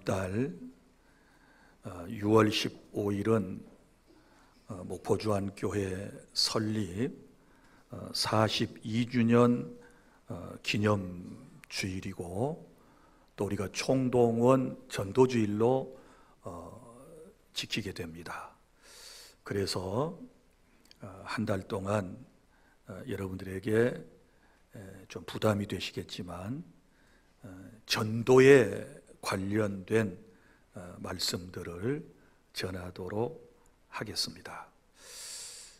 달 6월 15일은 목포주안교회 설립 42주년 기념주일이고, 또 우리가 총동원 전도주일로 지키게 됩니다. 그래서 한 달 동안 여러분들에게 좀 부담이 되시겠지만 전도에 관련된 말씀들을 전하도록 하겠습니다.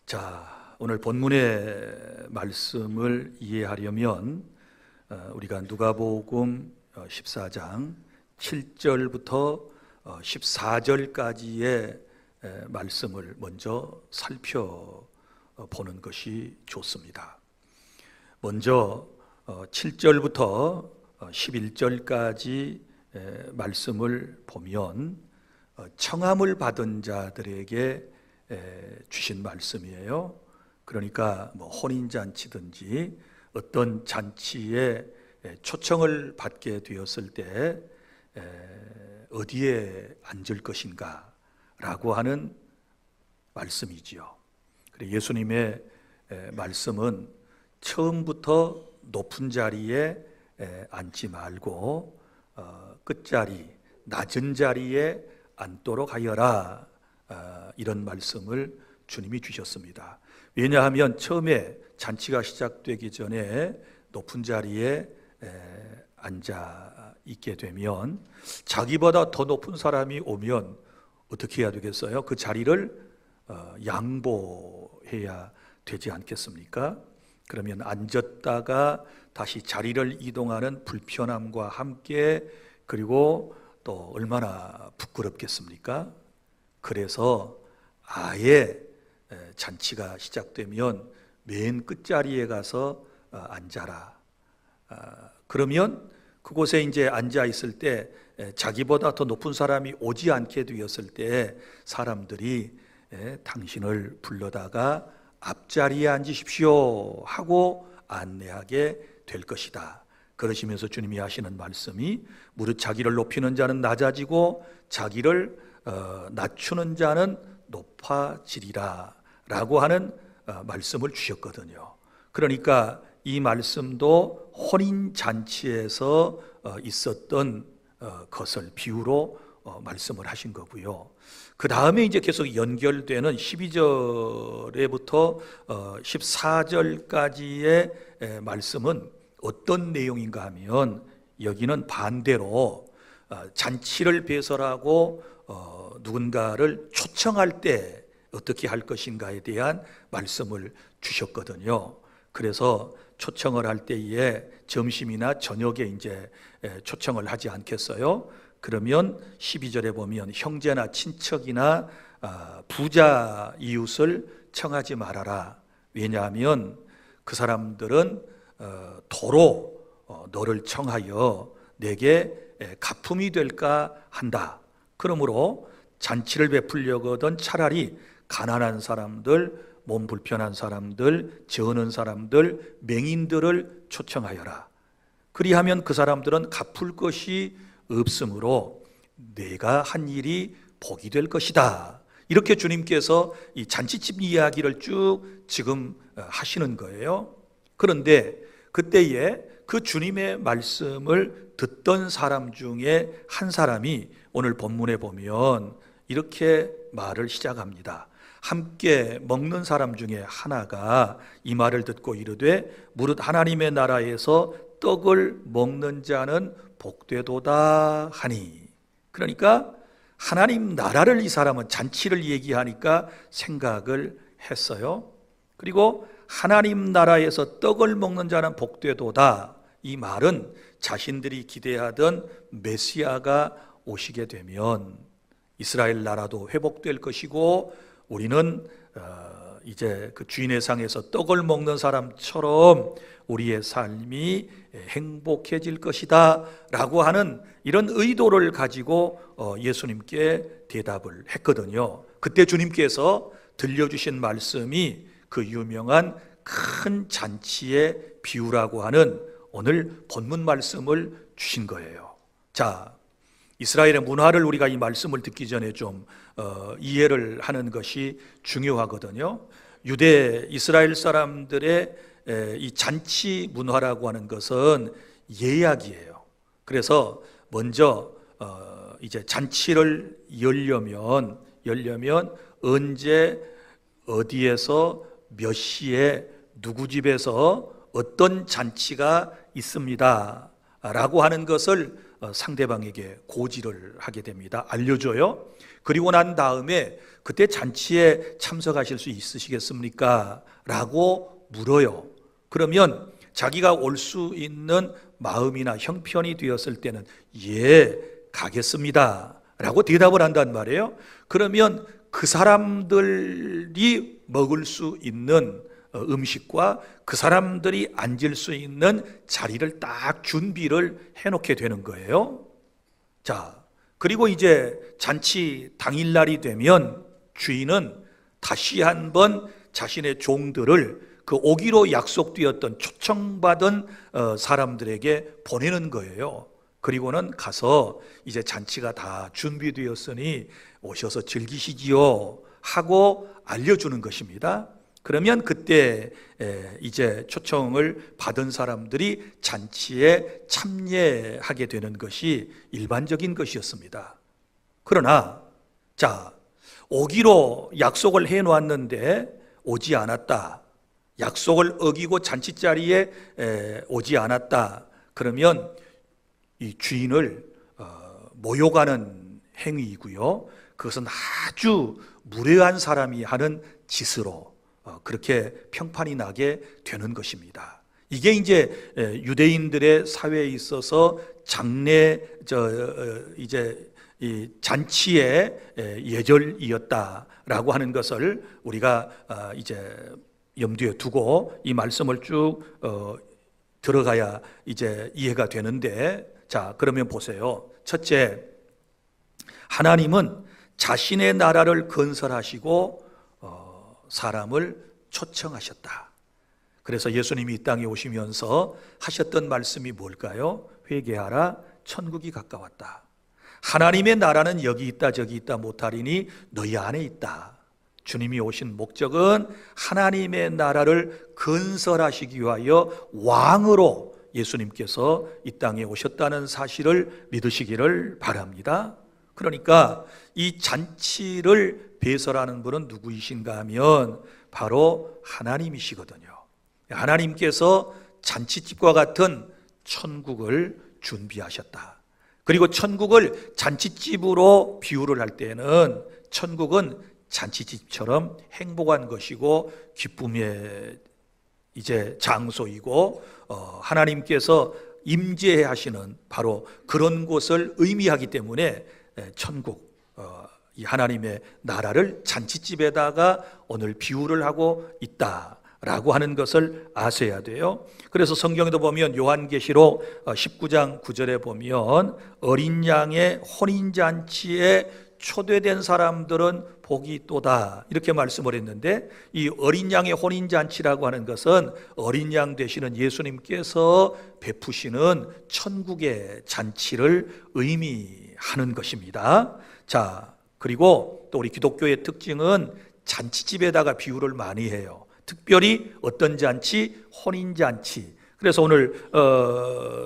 자, 오늘 본문의 말씀을 이해하려면 우리가 누가복음 14장 7절부터 14절까지의 말씀을 먼저 살펴보는 것이 좋습니다. 먼저 7절부터 11절까지 말씀을 보면 청함을 받은 자들에게 주신 말씀이에요. 그러니까 혼인잔치든지 어떤 잔치에 초청을 받게 되었을 때 어디에 앉을 것인가 라고 하는 말씀이지요. 예수님의 말씀은 처음부터 높은 자리에 앉지 말고 끝자리, 낮은 자리에 앉도록 하여라, 이런 말씀을 주님이 주셨습니다. 왜냐하면 처음에 잔치가 시작되기 전에 높은 자리에 앉아 있게 되면 자기보다 더 높은 사람이 오면 어떻게 해야 되겠어요? 그 자리를 양보해야 되지 않겠습니까? 그러면 앉았다가 다시 자리를 이동하는 불편함과 함께, 그리고 또 얼마나 부끄럽겠습니까? 그래서 아예 잔치가 시작되면 맨 끝자리에 가서 앉아라. 그러면 그곳에 이제 앉아 있을 때 자기보다 더 높은 사람이 오지 않게 되었을 때 사람들이 당신을 불러다가 앞자리에 앉으십시오 하고 안내하게 될 것이다. 그러시면서 주님이 하시는 말씀이 무릇 자기를 높이는 자는 낮아지고 자기를 낮추는 자는 높아지리라 라고 하는 말씀을 주셨거든요. 그러니까 이 말씀도 혼인잔치에서 있었던 것을 비유로 말씀을 하신 거고요. 그 다음에 이제 계속 연결되는 12절에부터 14절까지의 말씀은 어떤 내용인가 하면, 여기는 반대로 잔치를 배설하고 누군가를 초청할 때 어떻게 할 것인가에 대한 말씀을 주셨거든요. 그래서 초청을 할 때에 점심이나 저녁에 이제 초청을 하지 않겠어요? 그러면 12절에 보면 형제나 친척이나 부자 이웃을 청하지 말아라. 왜냐하면 그 사람들은 도로 너를 청하여 내게 가품이 될까 한다. 그러므로 잔치를 베풀려거든 차라리 가난한 사람들, 몸 불편한 사람들, 저는 사람들, 맹인들을 초청하여라. 그리하면 그 사람들은 갚을 것이 없으므로 내가 한 일이 복이 될 것이다. 이렇게 주님께서 이 잔치집 이야기를 쭉 지금 하시는 거예요. 그런데 그때에 그 주님의 말씀을 듣던 사람 중에 한 사람이 오늘 본문에 보면 이렇게 말을 시작합니다. 함께 먹는 사람 중에 하나가 이 말을 듣고 이르되 무릇 하나님의 나라에서 떡을 먹는 자는 복되도다 하니. 그러니까 하나님 나라를 이 사람은 잔치를 얘기하니까 생각을 했어요. 그리고 하나님 나라에서 떡을 먹는 자는 복되도다, 이 말은 자신들이 기대하던 메시아가 오시게 되면 이스라엘 나라도 회복될 것이고 우리는 이제 그 주인의 상에서 떡을 먹는 사람처럼 우리의 삶이 행복해질 것이다 라고 하는 이런 의도를 가지고 예수님께 대답을 했거든요. 그때 주님께서 들려주신 말씀이 그 유명한 큰 잔치의 비유라고 하는 오늘 본문 말씀을 주신 거예요. 자, 이스라엘의 문화를 우리가 이 말씀을 듣기 전에 좀 이해를 하는 것이 중요하거든요. 유대 이스라엘 사람들의 이 잔치 문화라고 하는 것은 예약이에요. 그래서 먼저 이제 잔치를 열려면 언제 어디에서 몇 시에 누구 집에서 어떤 잔치가 있습니다 라고 하는 것을 상대방에게 고지를 하게 됩니다. 알려줘요. 그리고 난 다음에 그때 잔치에 참석하실 수 있으시겠습니까? 라고 물어요. 그러면 자기가 올 수 있는 마음이나 형편이 되었을 때는 예, 가겠습니다 라고 대답을 한단 말이에요. 그러면 그 사람들이 먹을 수 있는 음식과 그 사람들이 앉을 수 있는 자리를 딱 준비를 해놓게 되는 거예요. 자, 그리고 이제 잔치 당일날이 되면 주인은 다시 한번 자신의 종들을 그 오기로 약속되었던 초청받은 사람들에게 보내는 거예요. 그리고는 가서 이제 잔치가 다 준비되었으니 오셔서 즐기시지요 하고 알려주는 것입니다. 그러면 그때 이제 초청을 받은 사람들이 잔치에 참여하게 되는 것이 일반적인 것이었습니다. 그러나 자, 오기로 약속을 해놓았는데 오지 않았다, 약속을 어기고 잔치 자리에 오지 않았다, 그러면 이 주인을 모욕하는 행위이고요, 그것은 아주 무례한 사람이 하는 짓으로 그렇게 평판이 나게 되는 것입니다. 이게 이제 유대인들의 사회에 있어서 이제 이 잔치의 예절이었다라고 하는 것을 우리가 이제 염두에 두고 이 말씀을 쭉 들어가야 이제 이해가 되는데, 자, 그러면 보세요. 첫째, 하나님은 자신의 나라를 건설하시고 사람을 초청하셨다. 그래서 예수님이 이 땅에 오시면서 하셨던 말씀이 뭘까요? 회개하라, 천국이 가까웠다. 하나님의 나라는 여기 있다 저기 있다 못하리니 너희 안에 있다. 주님이 오신 목적은 하나님의 나라를 건설하시기 위하여 왕으로 예수님께서 이 땅에 오셨다는 사실을 믿으시기를 바랍니다. 그러니까 이 잔치를 배설하는 분은 누구이신가 하면 바로 하나님이시거든요. 하나님께서 잔치집과 같은 천국을 준비하셨다. 그리고 천국을 잔치집으로 비유를 할 때는 천국은 잔치집처럼 행복한 것이고 기쁨의 이제 장소이고 하나님께서 임재하시는 바로 그런 곳을 의미하기 때문에 천국, 이 하나님의 나라를 잔치집에다가 오늘 비유를 하고 있다라고 하는 것을 아셔야 돼요. 그래서 성경에도 보면 요한계시록 19장 9절에 보면 어린 양의 혼인잔치에 초대된 사람들은 복이 있도다 이렇게 말씀을 했는데, 이 어린 양의 혼인잔치라고 하는 것은 어린 양 되시는 예수님께서 베푸시는 천국의 잔치를 의미하는 것입니다. 자, 그리고 또 우리 기독교의 특징은 잔치집에다가 비유를 많이 해요. 특별히 어떤 잔치? 혼인잔치. 그래서 오늘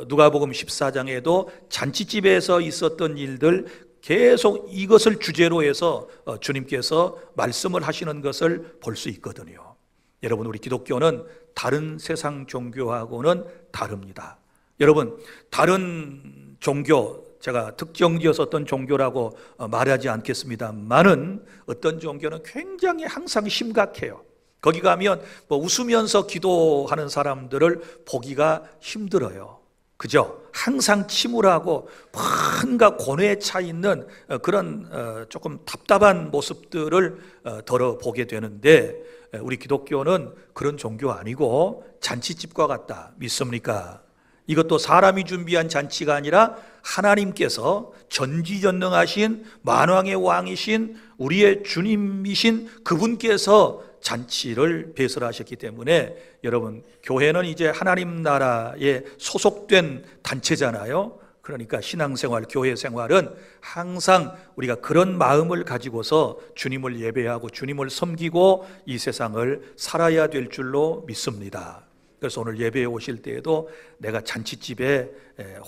누가복음 14장에도 잔치집에서 있었던 일들 계속 이것을 주제로 해서 주님께서 말씀을 하시는 것을 볼 수 있거든요. 여러분, 우리 기독교는 다른 세상 종교하고는 다릅니다. 여러분, 다른 종교, 제가 특정지어서 어떤 종교라고 말하지 않겠습니다만은 어떤 종교는 굉장히 항상 심각해요. 거기 가면 뭐 웃으면서 기도하는 사람들을 보기가 힘들어요. 그죠? 항상 침울하고 뭔가 고뇌에 차 있는 그런 조금 답답한 모습들을 덜어 보게 되는데, 우리 기독교는 그런 종교 아니고 잔치집과 같다. 믿습니까? 이것도 사람이 준비한 잔치가 아니라 하나님께서 전지전능하신 만왕의 왕이신 우리의 주님이신 그분께서 잔치를 배설하셨기 때문에, 여러분, 교회는 이제 하나님 나라에 소속된 단체잖아요. 그러니까 신앙생활, 교회 생활은 항상 우리가 그런 마음을 가지고서 주님을 예배하고 주님을 섬기고 이 세상을 살아야 될 줄로 믿습니다. 그래서 오늘 예배에 오실 때에도 내가 잔치집에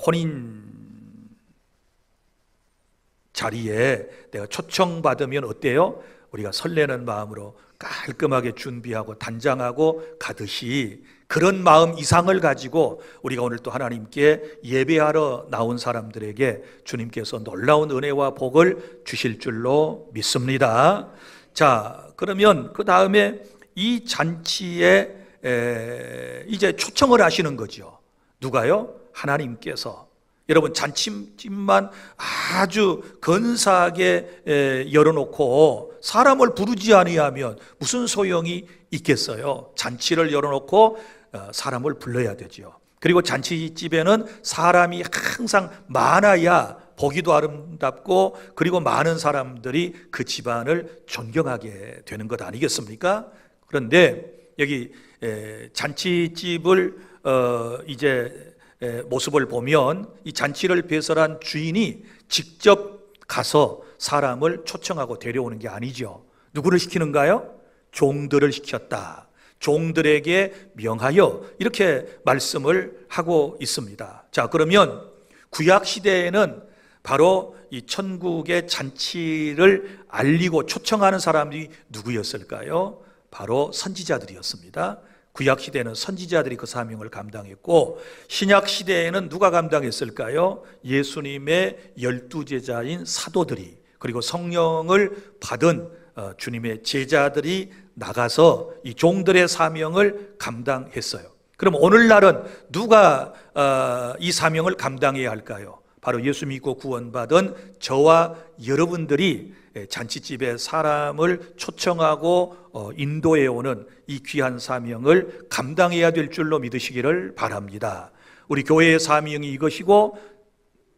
혼인 자리에 내가 초청받으면 어때요? 우리가 설레는 마음으로 깔끔하게 준비하고 단장하고 가듯이 그런 마음 이상을 가지고 우리가 오늘 또 하나님께 예배하러 나온 사람들에게 주님께서 놀라운 은혜와 복을 주실 줄로 믿습니다. 자, 그러면 그 다음에 이 잔치에 이제 초청을 하시는 거죠. 누가요? 하나님께서. 여러분, 잔치집만 아주 근사하게 열어놓고 사람을 부르지 아니하면 무슨 소용이 있겠어요? 잔치를 열어놓고 사람을 불러야 되죠. 그리고 잔치집에는 사람이 항상 많아야 보기도 아름답고 그리고 많은 사람들이 그 집안을 존경하게 되는 것 아니겠습니까? 그런데 여기 잔치집을 이제 모습을 보면 이 잔치를 배설한 주인이 직접 가서 사람을 초청하고 데려오는 게 아니죠. 누구를 시키는가요? 종들을 시켰다. 종들에게 명하여 이렇게 말씀을 하고 있습니다. 자, 그러면 구약 시대에는 바로 이 천국의 잔치를 알리고 초청하는 사람이 누구였을까요? 바로 선지자들이었습니다. 구약 시대에는 선지자들이 그 사명을 감당했고 신약 시대에는 누가 감당했을까요? 예수님의 12제자인 사도들이 그리고 성령을 받은 주님의 제자들이 나가서 이 종들의 사명을 감당했어요. 그럼 오늘날은 누가 이 사명을 감당해야 할까요? 바로 예수 믿고 구원받은 저와 여러분들이 잔치집에 사람을 초청하고 인도해 오는 이 귀한 사명을 감당해야 될 줄로 믿으시기를 바랍니다. 우리 교회의 사명이 이것이고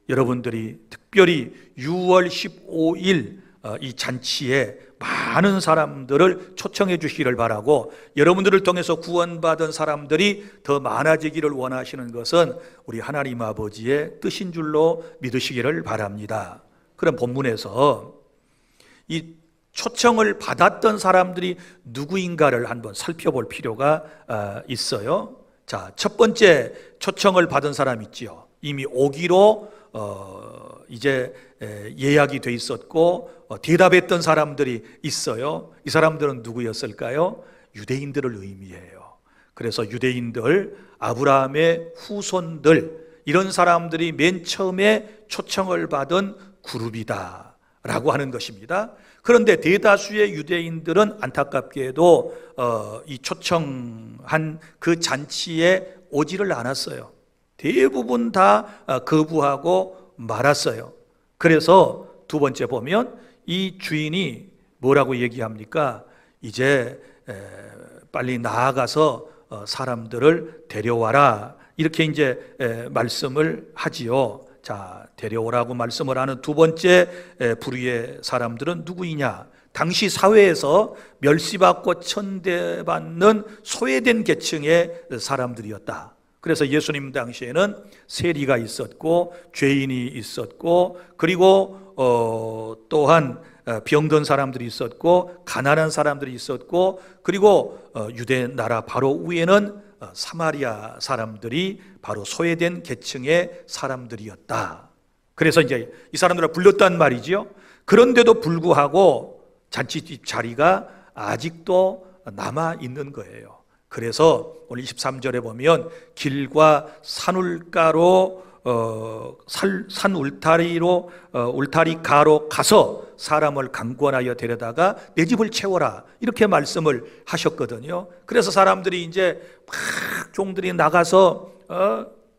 여러분들이 특별히 6월 15일 이 잔치에 많은 사람들을 초청해 주시기를 바라고 여러분들을 통해서 구원받은 사람들이 더 많아지기를 원하시는 것은 우리 하나님 아버지의 뜻인 줄로 믿으시기를 바랍니다. 그럼 본문에서 이 초청을 받았던 사람들이 누구인가를 한번 살펴볼 필요가 있어요. 자, 첫 번째 초청을 받은 사람 있지요. 이미 오기로 이제 예약이 돼 있었고 대답했던 사람들이 있어요. 이 사람들은 누구였을까요? 유대인들을 의미해요. 그래서 유대인들, 아브라함의 후손들 이런 사람들이 맨 처음에 초청을 받은 그룹이다 라고 하는 것입니다. 그런데 대다수의 유대인들은 안타깝게도 이 초청한 그 잔치에 오지를 않았어요. 대부분 다 거부하고 말았어요. 그래서 두 번째 보면 이 주인이 뭐라고 얘기합니까? 이제 빨리 나아가서 사람들을 데려와라 이렇게 이제 말씀을 하지요. 자, 데려오라고 말씀을 하는 두 번째 부류의 사람들은 누구이냐? 당시 사회에서 멸시받고 천대받는 소외된 계층의 사람들이었다. 그래서 예수님 당시에는 세리가 있었고 죄인이 있었고 그리고 또한 병든 사람들이 있었고 가난한 사람들이 있었고 그리고 유대 나라 바로 위에는 사마리아 사람들이 바로 소외된 계층의 사람들이었다. 그래서 이제 이 사람들을 불렀단 말이죠. 그런데도 불구하고 잔치집 자리가 아직도 남아 있는 거예요. 그래서 오늘 23절에 보면 길과 산울가로 산 울타리로 울타리가로 가서 사람을 강권하여 데려다가 내 집을 채워라 이렇게 말씀을 하셨거든요. 그래서 사람들이 이제 막 종들이 나가서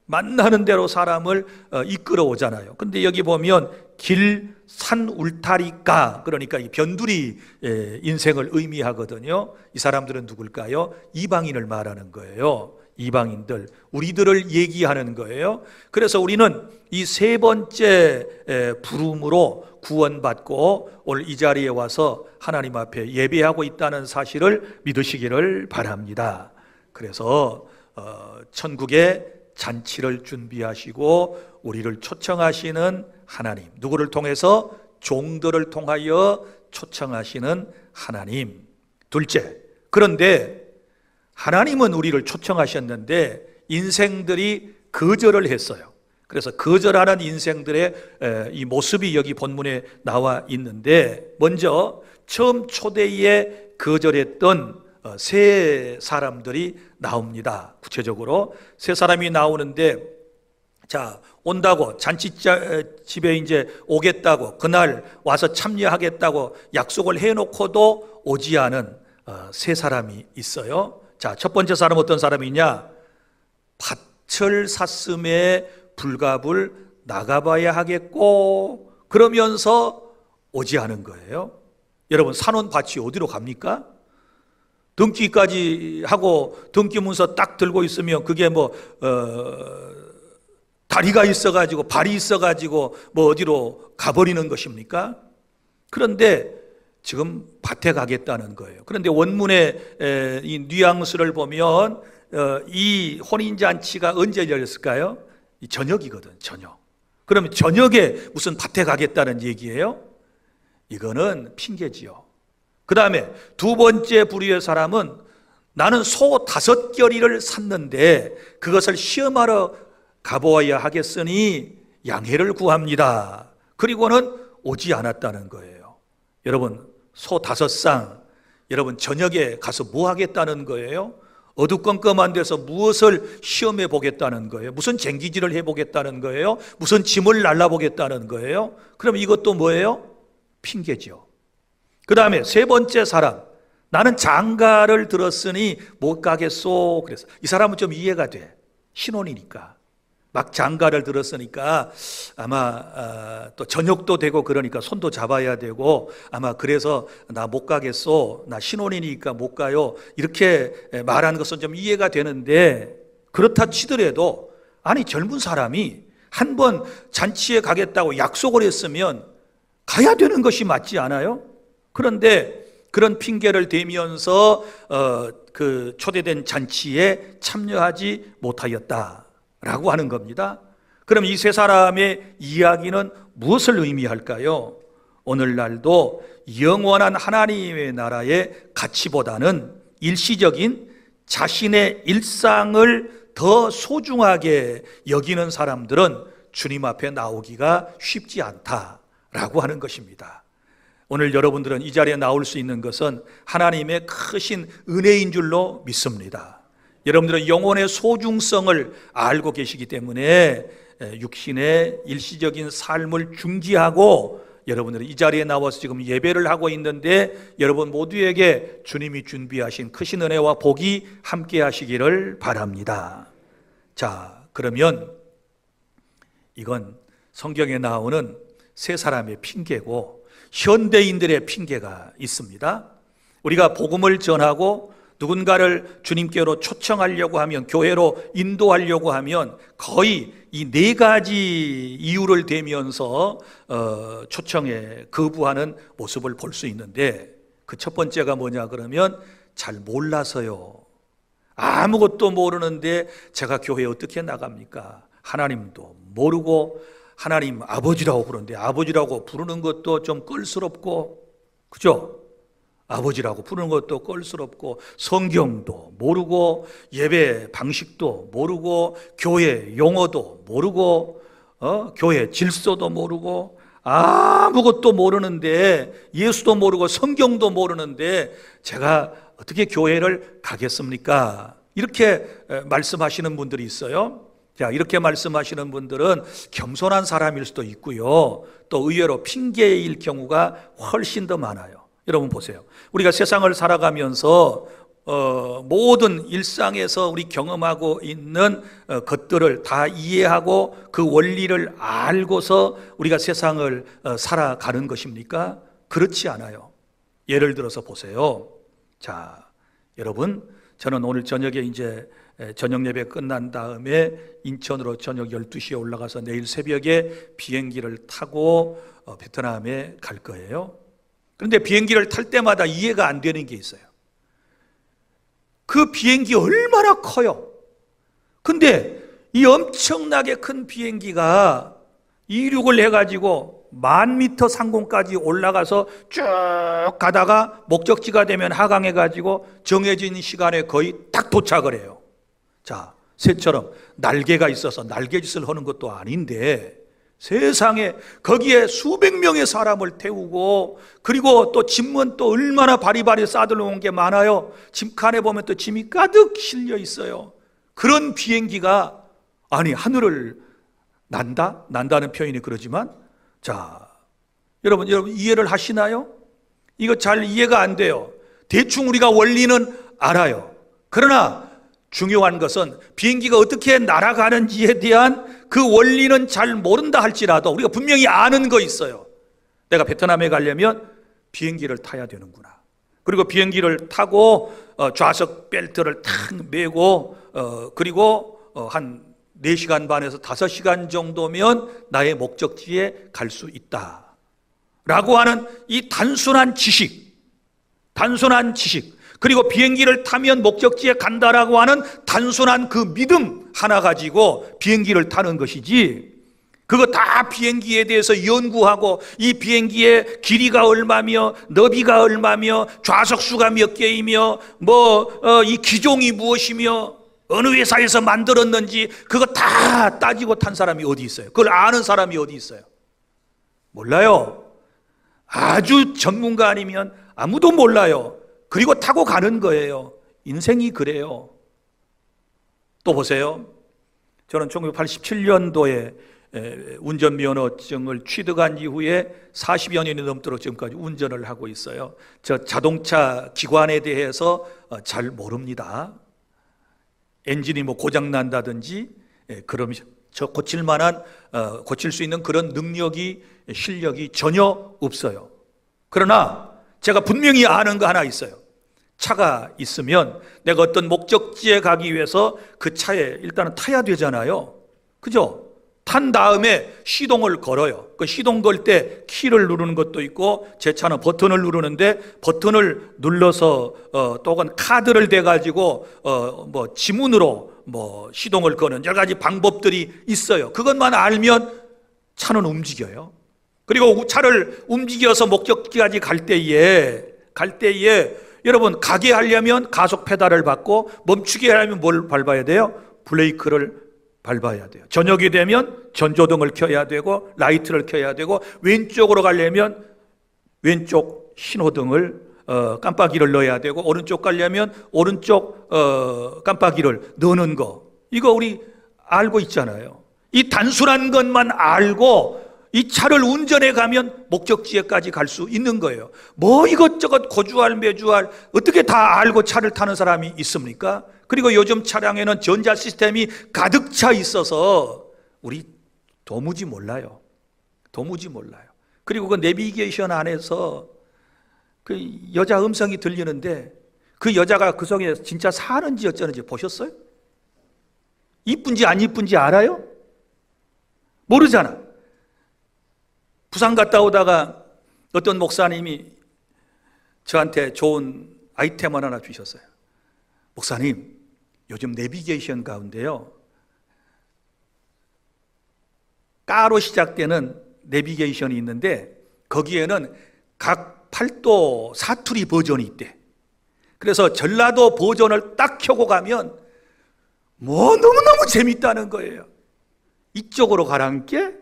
만나는 대로 사람을 이끌어 오잖아요. 근데 여기 보면 길, 산, 울타리가 그러니까 이 변두리 인생을 의미하거든요. 이 사람들은 누굴까요? 이방인을 말하는 거예요. 이방인들, 우리들을 얘기하는 거예요. 그래서 우리는 이 세 번째 부름으로 구원받고 오늘 이 자리에 와서 하나님 앞에 예배하고 있다는 사실을 믿으시기를 바랍니다. 그래서 천국의 잔치를 준비하시고 우리를 초청하시는 하나님, 누구를 통해서? 종들을 통하여 초청하시는 하나님. 둘째, 그런데 하나님은 우리를 초청하셨는데 인생들이 거절을 했어요. 그래서 거절하는 인생들의 이 모습이 여기 본문에 나와 있는데, 먼저 처음 초대에 거절했던 세 사람들이 나옵니다. 구체적으로 세 사람이 나오는데, 자, 온다고, 잔치집에 이제 오겠다고, 그날 와서 참여하겠다고 약속을 해놓고도 오지 않은 세 사람이 있어요. 자, 첫 번째 사람 어떤 사람이냐? 밭을 샀음에 불갑을 나가봐야 하겠고 그러면서 오지 않은 거예요. 여러분, 사놓은 밭이 어디로 갑니까? 등기까지 하고 등기 문서 딱 들고 있으면 그게 다리가 있어가지고 발이 있어가지고 어디로 가버리는 것입니까? 그런데 지금 밭에 가겠다는 거예요. 그런데 원문의 이 뉘앙스를 보면 이 혼인잔치가 언제 열렸을까요? 이 저녁이거든, 저녁. 그러면 저녁에 무슨 밭에 가겠다는 얘기예요? 이거는 핑계지요. 그 다음에 두 번째 부류의 사람은 나는 소 5겨리를 샀는데 그것을 시험하러 가보아야 하겠으니 양해를 구합니다. 그리고는 오지 않았다는 거예요. 여러분, 소 5쌍, 여러분 저녁에 가서 뭐 하겠다는 거예요? 어두컴컴한 데서 무엇을 시험해 보겠다는 거예요? 무슨 쟁기질을 해보겠다는 거예요? 무슨 짐을 날라보겠다는 거예요? 그럼 이것도 뭐예요? 핑계죠. 그 다음에 세 번째 사람, 나는 장가를 들었으니 못 가겠소. 그래서 이 사람은 좀 이해가 돼. 신혼이니까. 막 장가를 들었으니까 아마 또 저녁도 되고 그러니까 손도 잡아야 되고 아마 그래서 나 못 가겠소, 나 신혼이니까 못 가요, 이렇게 말하는 것은 좀 이해가 되는데, 그렇다 치더라도 아니 젊은 사람이 한 번 잔치에 가겠다고 약속을 했으면 가야 되는 것이 맞지 않아요? 그런데 그런 핑계를 대면서 그 초대된 잔치에 참여하지 못하였다라고 하는 겁니다. 그럼 이 세 사람의 이야기는 무엇을 의미할까요? 오늘날도 영원한 하나님의 나라의 가치보다는 일시적인 자신의 일상을 더 소중하게 여기는 사람들은 주님 앞에 나오기가 쉽지 않다라고 하는 것입니다. 오늘 여러분들은 이 자리에 나올 수 있는 것은 하나님의 크신 은혜인 줄로 믿습니다. 여러분들은 영혼의 소중성을 알고 계시기 때문에 육신의 일시적인 삶을 중지하고 여러분들은 이 자리에 나와서 지금 예배를 하고 있는데, 여러분 모두에게 주님이 준비하신 크신 은혜와 복이 함께 하시기를 바랍니다. 자, 그러면 이건 성경에 나오는 세 사람의 핑계고 현대인들의 핑계가 있습니다. 우리가 복음을 전하고 누군가를 주님께로 초청하려고 하면, 교회로 인도하려고 하면 거의 이 네 가지 이유를 대면서 초청에 거부하는 모습을 볼 수 있는데, 그 첫 번째가 뭐냐 그러면 잘 몰라서요. 아무것도 모르는데 제가 교회에 어떻게 나갑니까? 하나님도 모르고 하나님 아버지라고 부르는데 아버지라고 부르는 것도 좀 껄스럽고, 그죠? 아버지라고 부르는 것도 껄스럽고, 성경도 모르고 예배 방식도 모르고 교회 용어도 모르고 교회 질서도 모르고 아무것도 모르는데, 예수도 모르고 성경도 모르는데 제가 어떻게 교회를 가겠습니까? 이렇게 말씀하시는 분들이 있어요. 자, 이렇게 말씀하시는 분들은 겸손한 사람일 수도 있고요, 또 의외로 핑계일 경우가 훨씬 더 많아요. 여러분 보세요. 우리가 세상을 살아가면서 모든 일상에서 우리 경험하고 있는 것들을 다 이해하고 그 원리를 알고서 우리가 세상을 살아가는 것입니까? 그렇지 않아요. 예를 들어서 보세요. 자, 여러분, 저는 오늘 저녁에 이제 저녁 예배 끝난 다음에 인천으로 저녁 12시에 올라가서 내일 새벽에 비행기를 타고 베트남에 갈 거예요. 그런데 비행기를 탈 때마다 이해가 안 되는 게 있어요. 그 비행기 얼마나 커요. 근데 이 엄청나게 큰 비행기가 이륙을 해가지고 10,000m 상공까지 올라가서 쭉 가다가 목적지가 되면 하강해가지고 정해진 시간에 거의 딱 도착을 해요. 자, 새처럼 날개가 있어서 날개짓을 하는 것도 아닌데 세상에 거기에 수백 명의 사람을 태우고, 그리고 또 짐은 또 얼마나 바리바리 싸들어온 게 많아요. 짐칸에 보면 또 짐이 가득 실려 있어요. 그런 비행기가 아니 하늘을 난다는 표현이 그러지만, 자, 여러분 이해를 하시나요? 이거 잘 이해가 안 돼요. 대충 우리가 원리는 알아요. 그러나 중요한 것은 비행기가 어떻게 날아가는지에 대한 그 원리는 잘 모른다 할지라도 우리가 분명히 아는 거 있어요. 내가 베트남에 가려면 비행기를 타야 되는구나. 그리고 비행기를 타고 좌석 벨트를 탁 메고 그리고 한 4시간 반에서 5시간 정도면 나의 목적지에 갈 수 있다 라고 하는 이 단순한 지식, 그리고 비행기를 타면 목적지에 간다라고 하는 단순한 그 믿음 하나 가지고 비행기를 타는 것이지, 그거 다 비행기에 대해서 연구하고 이 비행기의 길이가 얼마며 너비가 얼마며 좌석수가 몇 개이며 이 기종이 무엇이며 어느 회사에서 만들었는지 그거 다 따지고 탄 사람이 어디 있어요? 그걸 아는 사람이 어디 있어요? 몰라요. 아주 전문가 아니면 아무도 몰라요. 그리고 타고 가는 거예요. 인생이 그래요. 또 보세요. 저는 1987년도에 운전면허증을 취득한 이후에 40여 년이 넘도록 지금까지 운전을 하고 있어요. 저 자동차 기관에 대해서 잘 모릅니다. 엔진이 고장 난다든지 그러면 저 고칠 수 있는 그런 능력이, 실력이 전혀 없어요. 그러나 제가 분명히 아는 거 하나 있어요. 차가 있으면 내가 어떤 목적지에 가기 위해서 그 차에 일단은 타야 되잖아요. 그죠? 탄 다음에 시동을 걸어요. 그 시동 걸 때 키를 누르는 것도 있고, 제 차는 버튼을 누르는데 버튼을 눌러서 또는 카드를 대가지고 지문으로 시동을 거는 여러 가지 방법들이 있어요. 그것만 알면 차는 움직여요. 그리고 차를 움직여서 목적지까지 갈 때에 여러분 가게 하려면 가속 페달을 밟고, 멈추게 하려면 뭘 밟아야 돼요? 브레이크를 밟아야 돼요. 저녁이 되면 전조등을 켜야 되고 라이트를 켜야 되고, 왼쪽으로 가려면 왼쪽 신호등을 깜빡이를 넣어야 되고, 오른쪽 가려면 오른쪽 깜빡이를 넣는 거, 이거 우리 알고 있잖아요. 이 단순한 것만 알고 이 차를 운전해 가면 목적지에까지 갈 수 있는 거예요. 이것저것 고주할 매주할 어떻게 다 알고 차를 타는 사람이 있습니까? 그리고 요즘 차량에는 전자 시스템이 가득 차 있어서 우리 도무지 몰라요. 그리고 그 내비게이션 안에서 그 여자 음성이 들리는데 그 여자가 그 속에 진짜 사는지 어쩌는지 보셨어요? 이쁜지 안 이쁜지 알아요? 모르잖아. 부산 갔다 오다가 어떤 목사님이 저한테 좋은 아이템을 하나 주셨어요. 목사님, 요즘 내비게이션 가운데요, 까로 시작되는 내비게이션이 있는데 거기에는 각 팔도 사투리 버전이 있대. 그래서 전라도 버전을 딱 켜고 가면 너무너무 재밌다는 거예요. 이쪽으로 가란께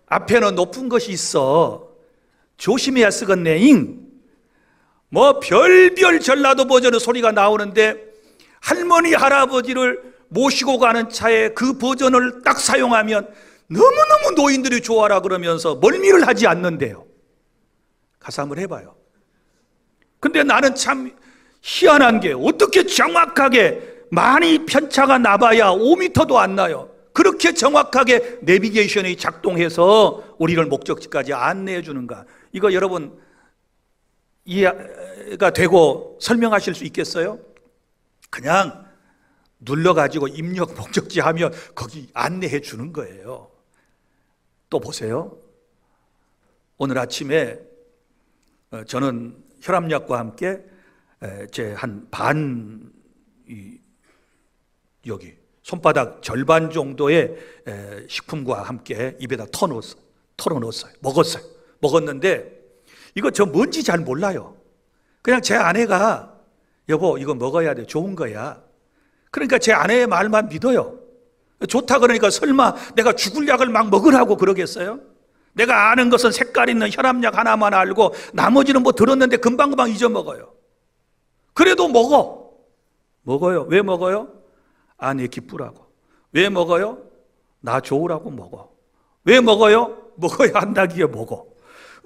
앞에는 높은 것이 있어 조심해야 쓰겠네잉. 별별 전라도 버전의 소리가 나오는데 할머니 할아버지를 모시고 가는 차에 그 버전을 딱 사용하면 너무너무 노인들이 좋아라 그러면서 멀미를 하지 않는데요. 가서 한번 해봐요. 근데 나는 참 희한한 게, 어떻게 정확하게 많이 편차가 나봐야 5m도 안 나요. 그렇게 정확하게 내비게이션이 작동해서 우리를 목적지까지 안내해 주는가? 이거 여러분 이해가 되고 설명하실 수 있겠어요? 그냥 눌러가지고 입력 목적지 하면 거기 안내해 주는 거예요. 또 보세요. 오늘 아침에 저는 혈압약과 함께 제 한 반 여기 손바닥 절반 정도의 식품과 함께 입에다 털어넣었어요. 먹었는데 이거 저 뭔지 잘 몰라요. 그냥 제 아내가 여보 이거 먹어야 돼, 좋은 거야. 그러니까 제 아내의 말만 믿어요. 좋다 그러니까 설마 내가 죽을 약을 막 먹으라고 그러겠어요? 내가 아는 것은 색깔 있는 혈압약 하나만 알고 나머지는 뭐 들었는데 금방금방 잊어먹어요. 그래도 먹어요. 왜 먹어요? 아내 기쁘라고. 왜 먹어요? 나 좋으라고 먹어. 왜 먹어요? 먹어야 한다기에 먹어.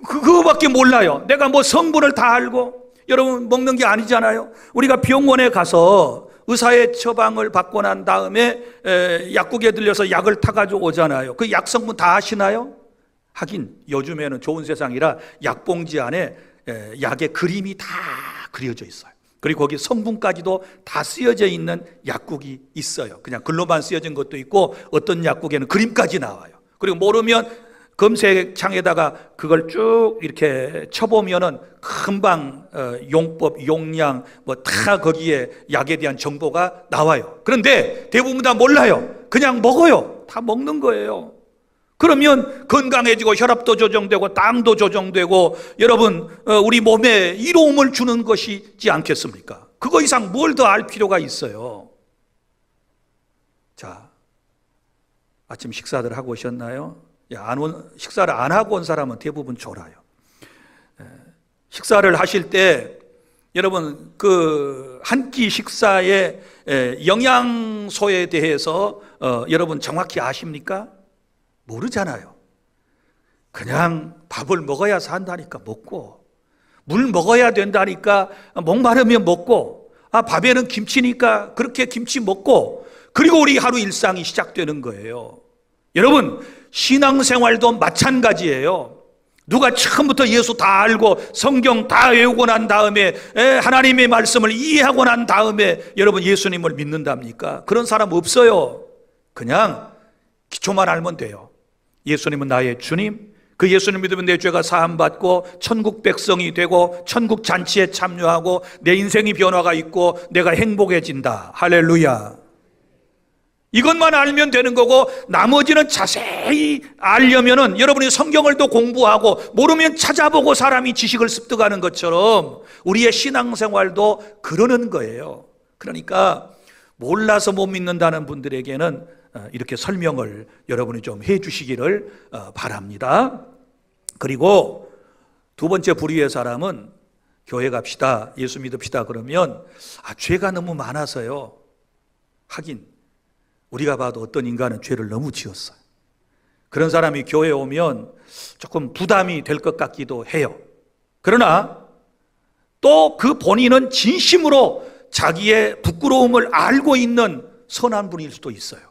그거밖에 몰라요. 내가 뭐 성분을 다 알고. 여러분 먹는 게 아니잖아요. 우리가 병원에 가서 의사의 처방을 받고 난 다음에 약국에 들려서 약을 타가지고 오잖아요. 그 약 성분 다 아시나요? 하긴 요즘에는 좋은 세상이라 약봉지 안에 약의 그림이 다 그려져 있어요. 그리고 거기 성분까지도 다 쓰여져 있는 약국이 있어요. 그냥 글로만 쓰여진 것도 있고 어떤 약국에는 그림까지 나와요. 그리고 모르면 검색창에다가 그걸 쭉 이렇게 쳐보면은 금방 용법, 용량 뭐 다 거기에 약에 대한 정보가 나와요. 그런데 대부분 다 몰라요. 그냥 먹어요. 다 먹는 거예요. 그러면 건강해지고 혈압도 조정되고 당도 조정되고 여러분 우리 몸에 이로움을 주는 것이지 않겠습니까? 그거 이상 뭘 더 알 필요가 있어요. 자, 아침 식사들 하고 오셨나요? 식사를 안 하고 온 사람은 대부분 졸아요. 식사를 하실 때 여러분 그 한 끼 식사의 영양소에 대해서 여러분 정확히 아십니까? 모르잖아요. 그냥 밥을 먹어야 산다니까 먹고, 물 먹어야 된다니까 목마르면 먹고, 밥에는 김치니까 그렇게 김치 먹고, 그리고 우리 하루 일상이 시작되는 거예요. 여러분 신앙생활도 마찬가지예요. 누가 처음부터 예수 다 알고 성경 다 외우고 난 다음에 하나님의 말씀을 이해하고 난 다음에 여러분 예수님을 믿는답니까? 그런 사람 없어요. 그냥 기초만 알면 돼요. 예수님은 나의 주님, 그 예수님 믿으면 내 죄가 사함받고 천국 백성이 되고 천국 잔치에 참여하고 내 인생이 변화가 있고 내가 행복해진다. 할렐루야. 이것만 알면 되는 거고 나머지는 자세히 알려면은 여러분이 성경을 또 공부하고 모르면 찾아보고 사람이 지식을 습득하는 것처럼 우리의 신앙생활도 그러는 거예요. 그러니까 몰라서 못 믿는다는 분들에게는 이렇게 설명을 여러분이 좀 해 주시기를 바랍니다. 그리고 두 번째 부류의 사람은 교회 갑시다, 예수 믿읍시다 그러면 죄가 너무 많아서요. 하긴 우리가 봐도 어떤 인간은 죄를 너무 지었어요. 그런 사람이 교회에 오면 조금 부담이 될 것 같기도 해요. 그러나 또 그 본인은 진심으로 자기의 부끄러움을 알고 있는 선한 분일 수도 있어요.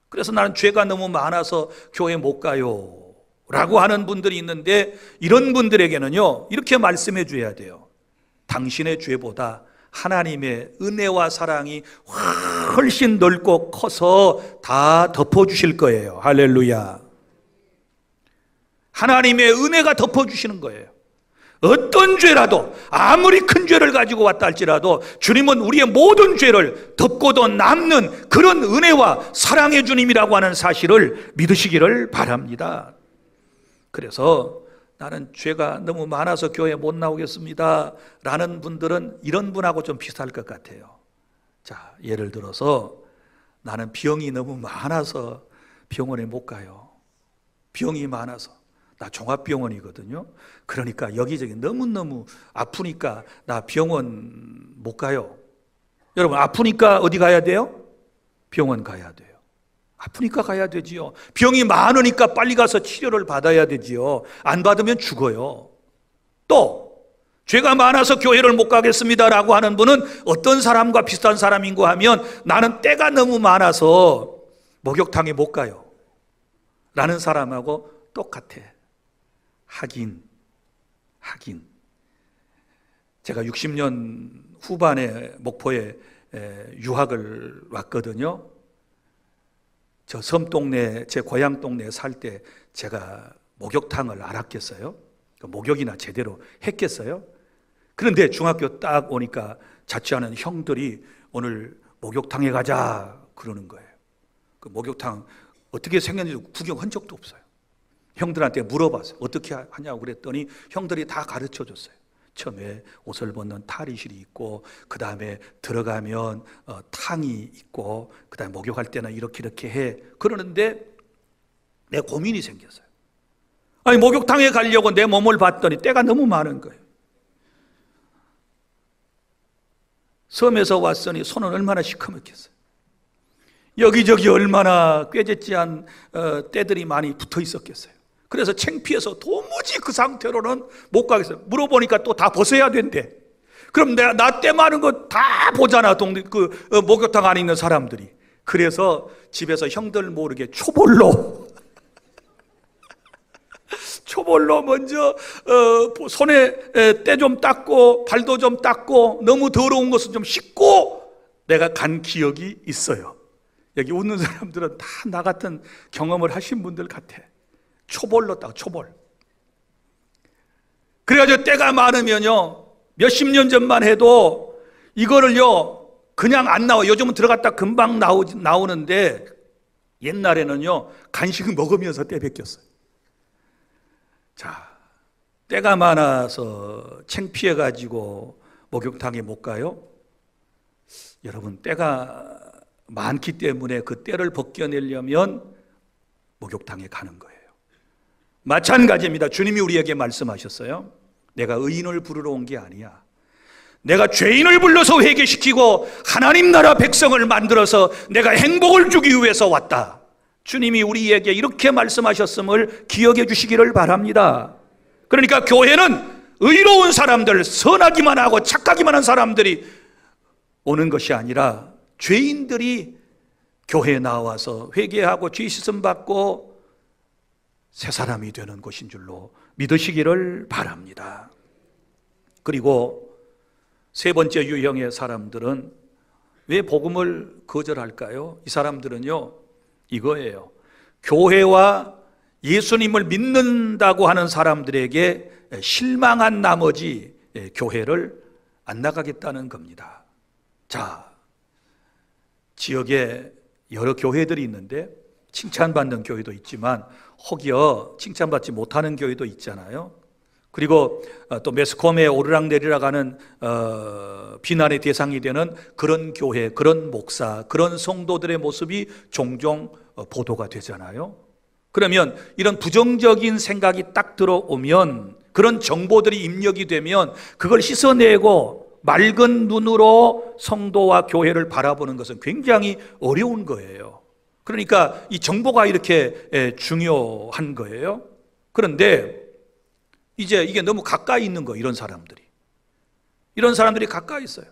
그래서 나는 죄가 너무 많아서 교회 못 가요 라고 하는 분들이 있는데 이런 분들에게는요 이렇게 말씀해 줘야 돼요. 당신의 죄보다 하나님의 은혜와 사랑이 훨씬 넓고 커서 다 덮어주실 거예요. 할렐루야. 하나님의 은혜가 덮어주시는 거예요. 어떤 죄라도 아무리 큰 죄를 가지고 왔다 할지라도 주님은 우리의 모든 죄를 덮고도 남는 그런 은혜와 사랑의 주님이라고 하는 사실을 믿으시기를 바랍니다. 그래서 나는 죄가 너무 많아서 교회 못 나오겠습니다 라는 분들은 이런 분하고 좀 비슷할 것 같아요. 자, 예를 들어서 나는 병이 너무 많아서 병원에 못 가요. 병이 많아서. 나 종합병원이거든요. 그러니까 여기저기 너무너무 아프니까 나 병원 못 가요. 여러분 아프니까 어디 가야 돼요? 병원 가야 돼요. 아프니까 가야 되지요. 병이 많으니까 빨리 가서 치료를 받아야 되지요. 안 받으면 죽어요. 또 죄가 많아서 교회를 못 가겠습니다라고 하는 분은 어떤 사람과 비슷한 사람인가 하면 나는 때가 너무 많아서 목욕탕에 못 가요 라는 사람하고 똑같아. 하긴 제가 60년 후반에 목포에 유학을 왔거든요. 저 섬동네, 제 고향 동네에 살 때 제가 목욕탕을 알았겠어요? 목욕이나 제대로 했겠어요? 그런데 중학교 딱 오니까 자취하는 형들이 오늘 목욕탕에 가자 그러는 거예요. 그 목욕탕 어떻게 생겼는지 구경한 적도 없어요. 형들한테 물어봤어요. 어떻게 하냐고 그랬더니 형들이 다 가르쳐 줬어요. 처음에 옷을 벗는 탈의실이 있고, 그 다음에 들어가면 탕이 있고, 그 다음에 목욕할 때는 이렇게 해. 그러는데 내 고민이 생겼어요. 아니, 목욕탕에 가려고 내 몸을 봤더니 때가 너무 많은 거예요. 섬에서 왔으니 손은 얼마나 시커멓겠어요. 여기저기 얼마나 꾀짓지한 때들이 많이 붙어 있었겠어요. 그래서 창피해서 도무지 그 상태로는 못 가겠어요. 물어보니까 또 다 벗어야 된대. 그럼 나 때 많은 거 다 보잖아, 목욕탕 안에 있는 사람들이. 그래서 집에서 형들 모르게 초벌로 먼저 손에 때 좀 닦고 발도 좀 닦고 너무 더러운 것은 좀 씻고 내가 간 기억이 있어요. 여기 웃는 사람들은 다 나 같은 경험을 하신 분들 같아. 초벌로 딱 초벌. 그래가지고 때가 많으면요, 몇십 년 전만 해도 이거를요 그냥 안 나와. 요즘은 들어갔다 금방 나오는데 옛날에는요 간식을 먹으면서 때 벗겼어요. 자, 때가 많아서 창피해가지고 목욕탕에 못 가요? 여러분, 때가 많기 때문에 그 때를 벗겨내려면 목욕탕에 가는 거예요. 마찬가지입니다. 주님이 우리에게 말씀하셨어요. 내가 의인을 부르러 온 게 아니야. 내가 죄인을 불러서 회개시키고 하나님 나라 백성을 만들어서 내가 행복을 주기 위해서 왔다. 주님이 우리에게 이렇게 말씀하셨음을 기억해 주시기를 바랍니다. 그러니까 교회는 의로운 사람들, 선하기만 하고 착하기만 한 사람들이 오는 것이 아니라 죄인들이 교회에 나와서 회개하고 죄 씻음 받고 새 사람이 되는 곳인 줄로 믿으시기를 바랍니다. 그리고 세 번째 유형의 사람들은 왜 복음을 거절할까요? 이 사람들은요 이거예요. 교회와 예수님을 믿는다고 하는 사람들에게 실망한 나머지 교회를 안 나가겠다는 겁니다. 자, 지역에 여러 교회들이 있는데 칭찬받는 교회도 있지만 혹여 칭찬받지 못하는 교회도 있잖아요. 그리고 또 매스컴에 오르락내리락 하는 비난의 대상이 되는 그런 교회, 그런 목사, 그런 성도들의 모습이 종종 보도가 되잖아요. 그러면 이런 부정적인 생각이 딱 들어오면, 그런 정보들이 입력이 되면 그걸 씻어내고 맑은 눈으로 성도와 교회를 바라보는 것은 굉장히 어려운 거예요. 그러니까 이 정보가 이렇게 중요한 거예요. 그런데 이제 이게 너무 가까이 있는 거예요. 이런 사람들이 가까이 있어요.